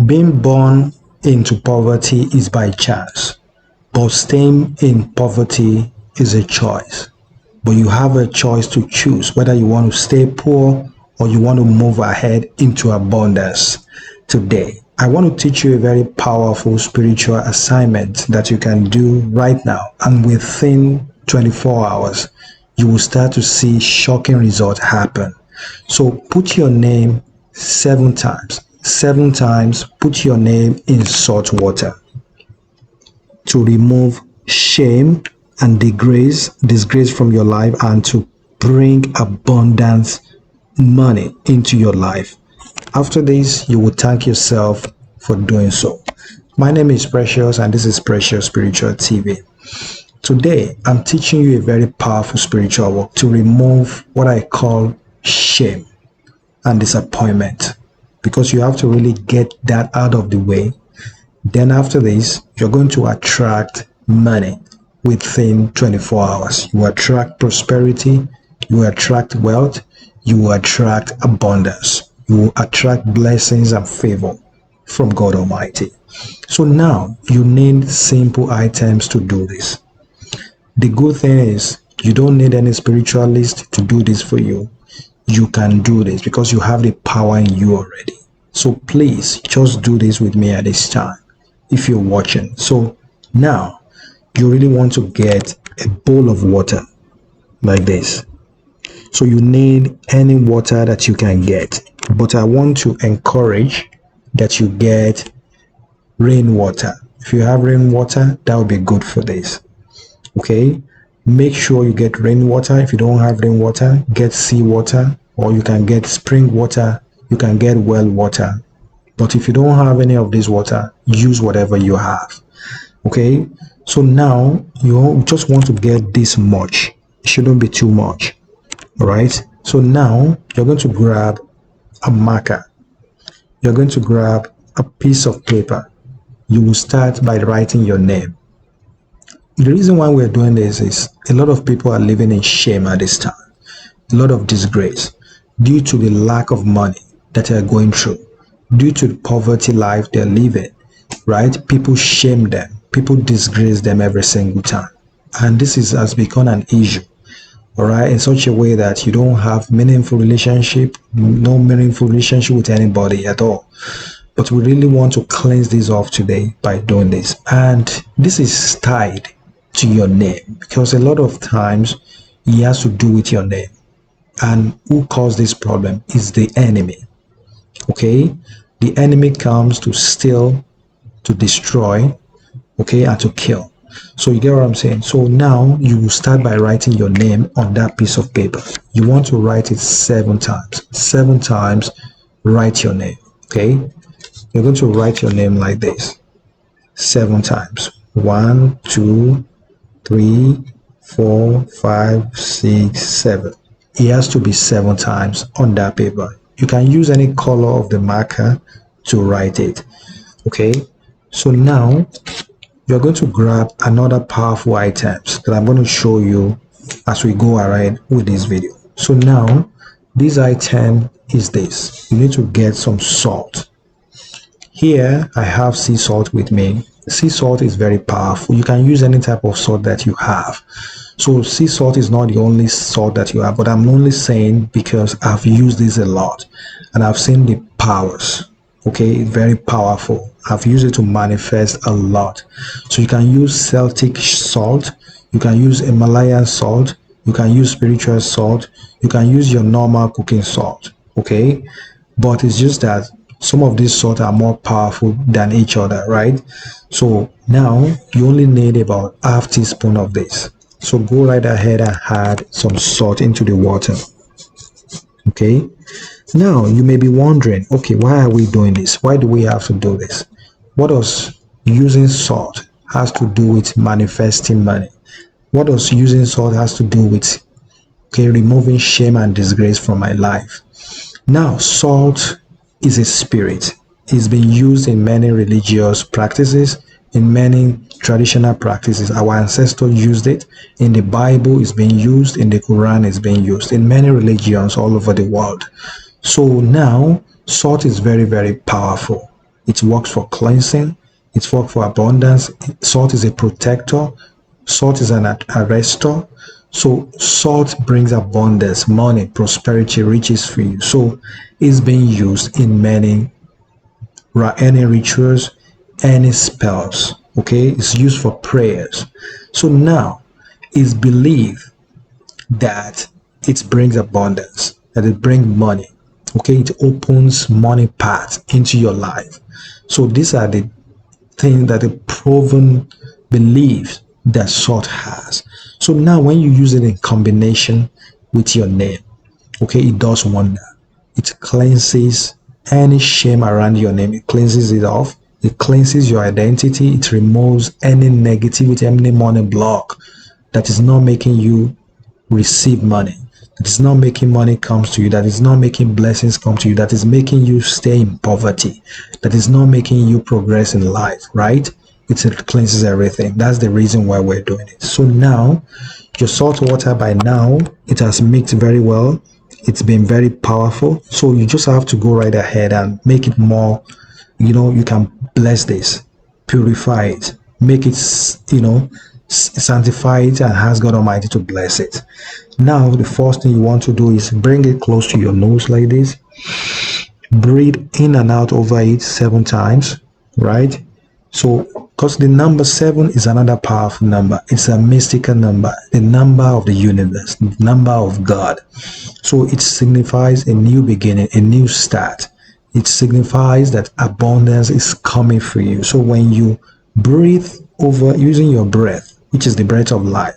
Being born into poverty is by chance, but staying in poverty is a choice. But you have a choice to choose whether you want to stay poor or you want to move ahead into abundance. Today, I want to teach you a very powerful spiritual assignment that you can do right now, and within 24 hours, you will start to see shocking results happen. So put your name 7 times. 7 times, put your name in salt water to remove shame and disgrace from your life, and to bring abundance money into your life. After this, you will thank yourself for doing so. My name is Precious, and this is Precious Spiritual TV. Today, I'm teaching you a very powerful spiritual work to remove what I call shame and disappointment, because you have to really get that out of the way. Then after this, you're going to attract money within 24 hours. You attract prosperity, you attract wealth, you attract abundance, you attract blessings and favor from God Almighty. So now you need simple items to do this. The good thing is you don't need any spiritualist to do this for you. You can do this because you have the power in you already. So please just do this with me at this time if you're watching. So now you really want to get a bowl of water like this. So you need any water that you can get, but I want to encourage that you get rainwater. If you have rainwater, that would be good for this. Okay, make sure you get rainwater. If you don't have rainwater, get seawater, or you can get spring water, you can get well water. But if you don't have any of this water, use whatever you have. Okay, so now you just want to get this much. It shouldn't be too much. All right, so now you're going to grab a marker. You're going to grab a piece of paper. You will start by writing your name. The reason why we're doing this is a lot of people are living in shame at this time, a lot of disgrace due to the lack of money that they're going through, due to the poverty life they're living, right? People shame them, people disgrace them every single time. And this has become an issue, all right, in such a way that you don't have meaningful relationship, no meaningful relationship with anybody at all. But we really want to cleanse this off today by doing this. And this is tied to your name, because a lot of times it has to do with your name. And who caused this problem is the enemy. Okay, the enemy comes to steal, to destroy, okay, and to kill. So you get what I'm saying? So now you will start by writing your name on that piece of paper. You want to write it 7 times. 7 times, write your name. Okay, you're going to write your name like this 7 times. 1, 2, 3, 4, 5, 6, 7. It has to be 7 times on that paper. You can use any color of the marker to write it. Okay, so now you're going to grab another powerful items that I'm going to show you as we go ahead with this video. So now this item is this. You need to get some salt. Here I have sea salt with me. Sea salt is very powerful. You can use any type of salt that you have. So sea salt is not the only salt that you have, but I'm only saying because I've used this a lot and I've seen the powers. Okay, very powerful. I've used it to manifest a lot. So you can use Celtic salt, you can use Himalayan salt, you can use spiritual salt, you can use your normal cooking salt. Okay, but it's just that some of these salts are more powerful than each other, right? So now you only need about half teaspoon of this. So go right ahead and add some salt into the water. Okay, now you may be wondering, okay, why are we doing this? Why do we have to do this? What does using salt has to do with manifesting money? What does using salt has to do with, okay, removing shame and disgrace from my life? Now, salt is a spirit. It's been used in many religious practices, in many traditional practices. Our ancestors used it. In the Bible, it's being used. In the Quran, it's being used. In many religions all over the world. So now, salt is very, very powerful. It works for cleansing. It works for abundance. Salt is a protector. Salt is an arrestor. So salt brings abundance, money, prosperity, riches for you. So it's being used in any rituals, any spells. Okay, it's used for prayers. So now it's believed that it brings abundance, that it brings money. Okay, it opens money paths into your life. So these are the things that the proven beliefs that salt has. So now when you use it in combination with your name, okay, it does wonder. It cleanses any shame around your name. It cleanses it off. It cleanses your identity. It removes any negativity, any money block that is not making you receive money, that is not making money comes to you, that is not making blessings come to you, that is making you stay in poverty, that is not making you progress in life, right? It cleanses everything. That's the reason why we're doing it. So now your salt water, by now it has mixed very well. It's been very powerful. So you just have to go right ahead and make it more, you can bless this, purify it, make it, sanctify it, and ask God Almighty to bless it. Now, the first thing you want to do is bring it close to your nose like this. Breathe in and out over it 7 times, right? So, because the number 7 is another powerful number. It's a mystical number, the number of the universe, the number of God. So it signifies a new beginning, a new start. It signifies that abundance is coming for you. So when you breathe over using your breath, which is the breath of life,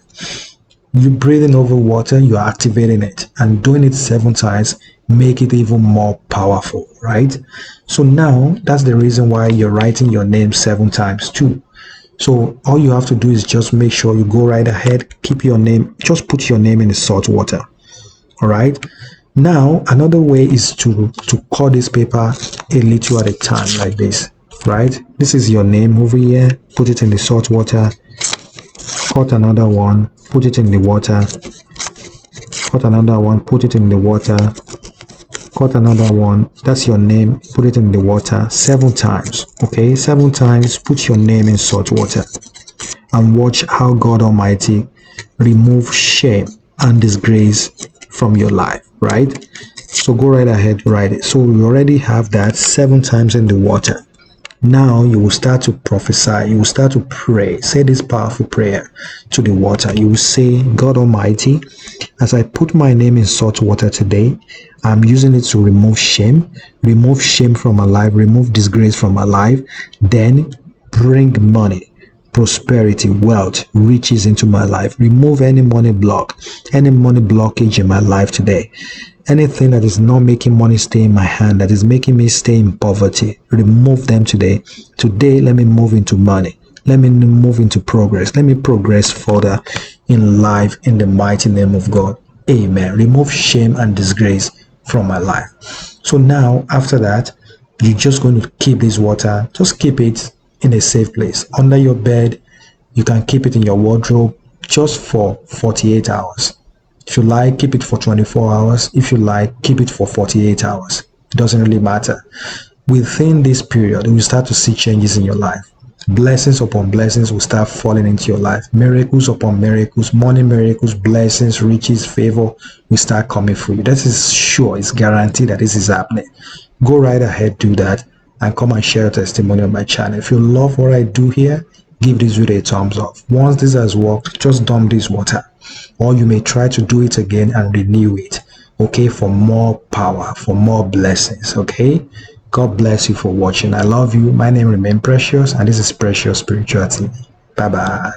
you breathing over water, you're activating it, and doing it 7 times make it even more powerful, right? So now that's the reason why you're writing your name 7 times too. So all you have to do is just make sure you go right ahead, keep your name, just put your name in the salt water. All right. Now another way is to cut this paper a little at a time like this, right? This is your name over here. Put it in the salt water. Cut another one. Put it in the water. Cut another one. Put it in the water. Cut another one. That's your name. Put it in the water 7 times. Okay, 7 times. Put your name in salt water, and watch how God Almighty remove shame and disgrace from your life, right? So go right ahead, write it. So you already have that 7 times in the water. Now you will start to prophesy, you will start to pray. Say this powerful prayer to the water. You will say, God Almighty, as I put my name in salt water today, I'm using it to remove shame from my life, remove disgrace from my life, then bring money, prosperity, wealth, riches into my life. Remove any money block, any money blockage in my life today. Anything that is not making money stay in my hand, that is making me stay in poverty, remove them today. Today, let me move into money. Let me move into progress. Let me progress further in life in the mighty name of God. Amen. Remove shame and disgrace from my life. So now, after that, you're just going to keep this water. Just keep it in a safe place. Under your bed, you can keep it in your wardrobe just for 48 hours. If you like, keep it for 24 hours. If you like, keep it for 48 hours. It doesn't really matter. Within this period, you start to see changes in your life. Blessings upon blessings will start falling into your life. Miracles upon miracles, money miracles, blessings, riches, favor will start coming for you. This is sure. It's guaranteed that this is happening. Go right ahead, do that, and come and share your testimony on my channel. If you love what I do here, give this video a thumbs up. Once this has worked, just dump this water, or you may try to do it again and renew it, okay, for more power, for more blessings. Okay, God bless you for watching. I love you. My name remains Precious, and this is Precious Spiritual TV. Bye bye.